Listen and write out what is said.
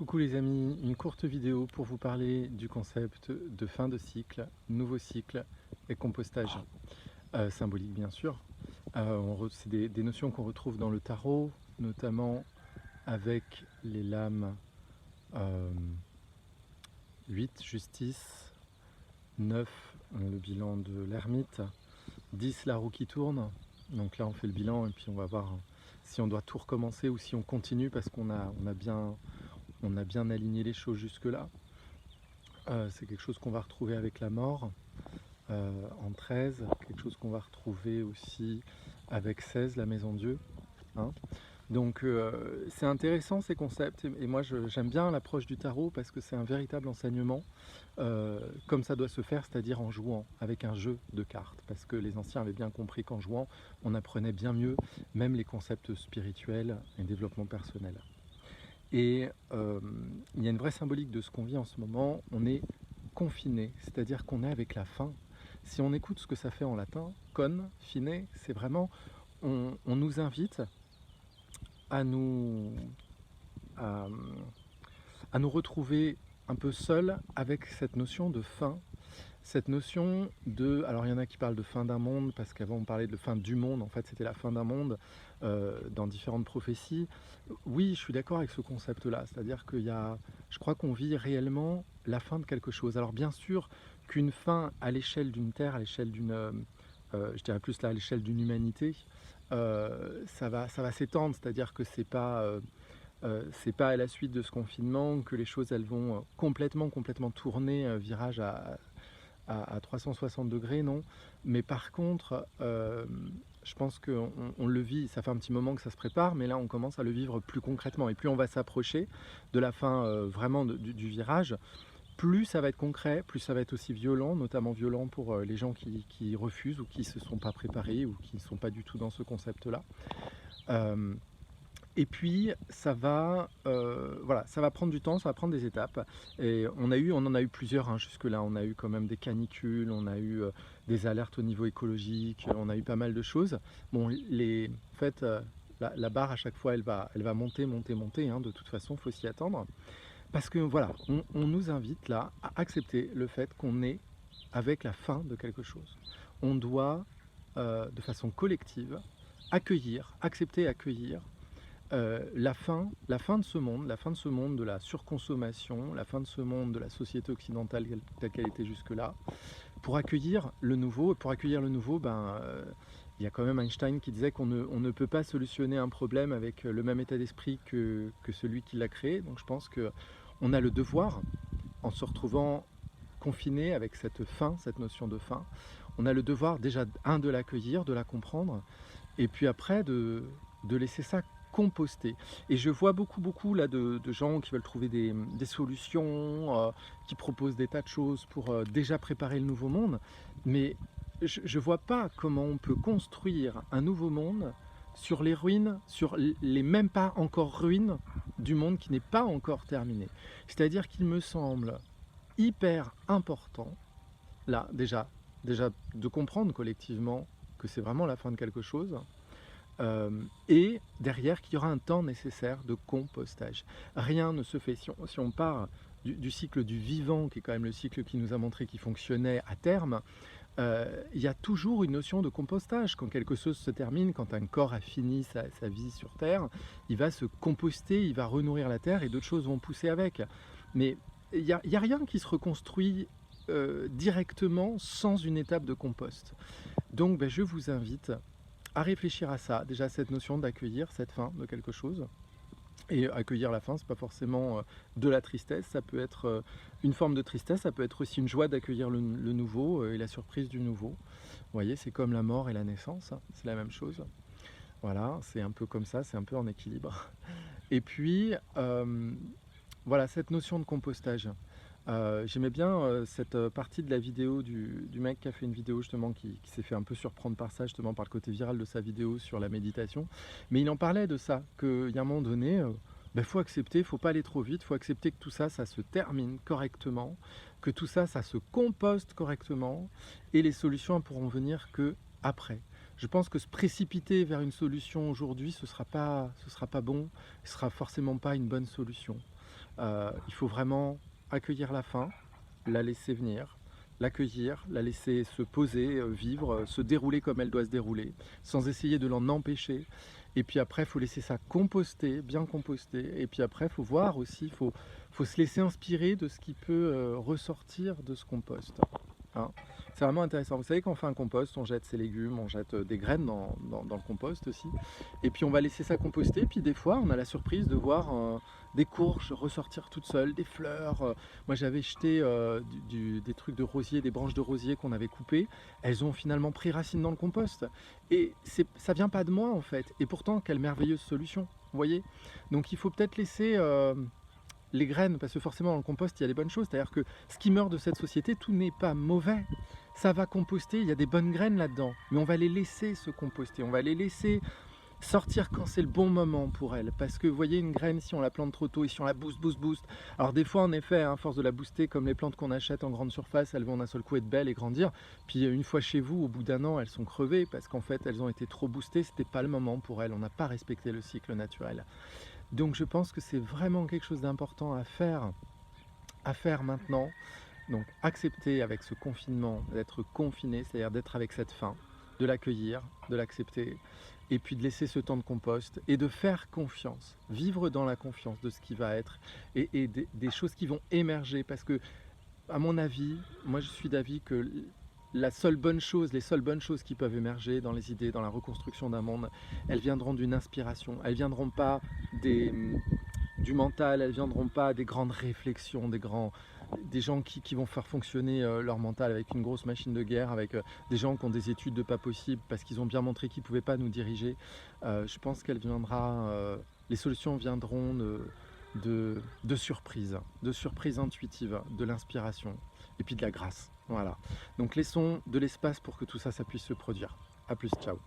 Coucou les amis, une courte vidéo pour vous parler du concept de fin de cycle, nouveau cycle et compostage. Symbolique bien sûr. C'est des notions qu'on retrouve dans le tarot, notamment avec les lames 8, justice, 9, le bilan de l'ermite, 10, la roue qui tourne. Donc là on fait le bilan et puis on va voir si on doit tout recommencer ou si on continue parce qu'on a bien aligné les choses jusque-là. C'est quelque chose qu'on va retrouver avec la mort en 13, quelque chose qu'on va retrouver aussi avec 16, la maison Dieu. Hein. Donc c'est intéressant ces concepts et moi j'aime bien l'approche du tarot parce que c'est un véritable enseignement comme ça doit se faire, c'est-à-dire en jouant avec un jeu de cartes, parce que les anciens avaient bien compris qu'en jouant on apprenait bien mieux même les concepts spirituels et développement personnel. Et il y a une vraie symbolique de ce qu'on vit en ce moment, on est confiné, c'est-à-dire qu'on est avec la fin. Si on écoute ce que ça fait en latin, con, fine, c'est vraiment, on nous invite à nous, à, à nous retrouver un peu seuls avec cette notion de fin, cette notion de... Alors il y en a qui parlent de fin d'un monde, parce qu'avant on parlait de fin du monde, en fait c'était la fin d'un monde dans différentes prophéties. Oui, je suis d'accord avec ce concept-là, c'est-à-dire qu'il y a... Je crois qu'on vit réellement la fin de quelque chose. Alors bien sûr qu'une fin à l'échelle d'une terre, à l'échelle d'une... je dirais plus là à l'échelle d'une humanité, ça va s'étendre, c'est-à-dire que c'est pas à la suite de ce confinement que les choses elles vont complètement tourner virage à 360 degrés, non. Mais par contre, je pense qu'on le vit, ça fait un petit moment que ça se prépare, mais là on commence à le vivre plus concrètement. Et plus on va s'approcher de la fin vraiment du virage, plus ça va être concret, plus ça va être aussi violent, notamment violent pour les gens qui refusent ou qui ne se sont pas préparés ou qui ne sont pas du tout dans ce concept-là. Et puis voilà, ça va prendre du temps, ça va prendre des étapes. Et on en a eu plusieurs hein, jusque-là. On a eu quand même des canicules, on a eu des alertes au niveau écologique, on a eu pas mal de choses. Bon, en fait, la barre à chaque fois, elle va monter, hein, de toute façon, il faut s'y attendre. Parce que voilà, on nous invite là à accepter le fait qu'on est avec la fin de quelque chose. On doit, de façon collective, accepter et accueillir la fin de ce monde, la fin de ce monde de la surconsommation, la fin de ce monde de la société occidentale telle qu'elle était jusque-là, pour accueillir le nouveau. Et pour accueillir le nouveau, il y a quand même Einstein qui disait qu'on ne peut pas solutionner un problème avec le même état d'esprit que celui qui l'a créé. Donc je pense qu'on a le devoir, en se retrouvant confiné avec cette fin, cette notion de fin, on a le devoir déjà, de l'accueillir, de la comprendre, et puis après de laisser ça composter. Et je vois beaucoup là de gens qui veulent trouver des solutions, qui proposent des tas de choses pour déjà préparer le nouveau monde, mais je vois pas comment on peut construire un nouveau monde sur les ruines, sur les même pas encore ruines du monde qui n'est pas encore terminé. C'est-à-dire qu'il me semble hyper important, là déjà de comprendre collectivement que c'est vraiment la fin de quelque chose, et derrière qu'il y aura un temps nécessaire de compostage. Rien ne se fait, si on part du cycle du vivant, qui est quand même le cycle qui nous a montré qu'il fonctionnait à terme, il y a toujours une notion de compostage. Quand quelque chose se termine, quand un corps a fini sa vie sur Terre, il va se composter, il va renourrir la Terre et d'autres choses vont pousser avec. Mais il n'y a rien qui se reconstruit directement sans une étape de compost. Donc je vous invite à réfléchir à ça, déjà cette notion d'accueillir cette fin de quelque chose. Et accueillir la fin, c'est pas forcément de la tristesse, ça peut être une forme de tristesse, ça peut être aussi une joie d'accueillir le nouveau et la surprise du nouveau. Vous voyez, c'est comme la mort et la naissance, hein, c'est la même chose. Voilà, c'est un peu comme ça, c'est un peu en équilibre. Et puis, voilà, cette notion de compostage. J'aimais bien cette partie de la vidéo du mec qui a fait une vidéo justement qui s'est fait un peu surprendre par ça, justement par le côté viral de sa vidéo sur la méditation. Mais il en parlait de ça, qu'il y a un moment donné, faut accepter, faut pas aller trop vite, faut accepter que tout ça, ça se termine correctement, que tout ça, ça se composte correctement, et les solutions pourront venir que après. Je pense que se précipiter vers une solution aujourd'hui, ce sera pas bon, ce sera forcément pas une bonne solution. Il faut vraiment accueillir la faim, la laisser venir, l'accueillir, la laisser se poser, vivre, se dérouler comme elle doit se dérouler, sans essayer de l'en empêcher. Et puis après, il faut laisser ça composter, bien composter. Et puis après, il faut voir aussi, faut se laisser inspirer de ce qui peut ressortir de ce compost, hein. C'est vraiment intéressant. Vous savez, quand on fait un compost, on jette ses légumes, on jette des graines dans le compost aussi. Et puis on va laisser ça composter. Puis des fois, on a la surprise de voir des courges ressortir toutes seules, des fleurs. Moi, j'avais jeté des trucs de rosier, des branches de rosier qu'on avait coupées. Elles ont finalement pris racine dans le compost. Et ça vient pas de moi en fait. Et pourtant, quelle merveilleuse solution. Vous voyez? Donc il faut peut-être laisser les graines, parce que forcément dans le compost il y a des bonnes choses, c'est-à-dire que ce qui meurt de cette société, tout n'est pas mauvais. Ça va composter, il y a des bonnes graines là-dedans, mais on va les laisser se composter, on va les laisser sortir quand c'est le bon moment pour elles. Parce que vous voyez, une graine, si on la plante trop tôt et si on la booste, alors des fois en effet, à force de la booster, comme les plantes qu'on achète en grande surface, elles vont d'un seul coup être belles et grandir. Puis une fois chez vous, au bout d'un an, elles sont crevées parce qu'en fait elles ont été trop boostées, c'était pas le moment pour elles, on n'a pas respecté le cycle naturel. Donc je pense que c'est vraiment quelque chose d'important à faire maintenant. Donc accepter avec ce confinement d'être confiné, c'est-à-dire d'être avec cette faim, de l'accueillir, de l'accepter, et puis de laisser ce temps de compost et de faire confiance, vivre dans la confiance de ce qui va être et des choses qui vont émerger. Parce que, à mon avis, moi je suis d'avis que les seules bonnes choses qui peuvent émerger dans les idées, dans la reconstruction d'un monde, elles viendront d'une inspiration, elles viendront pas du mental, elles viendront pas des grandes réflexions, des gens qui vont faire fonctionner leur mental avec une grosse machine de guerre, avec des gens qui ont des études de pas possible parce qu'ils ont bien montré qu'ils ne pouvaient pas nous diriger. Je pense les solutions viendront de surprises intuitives, de l'inspiration et puis de la grâce. Voilà. Donc laissons de l'espace pour que tout ça, ça puisse se produire. À plus, ciao.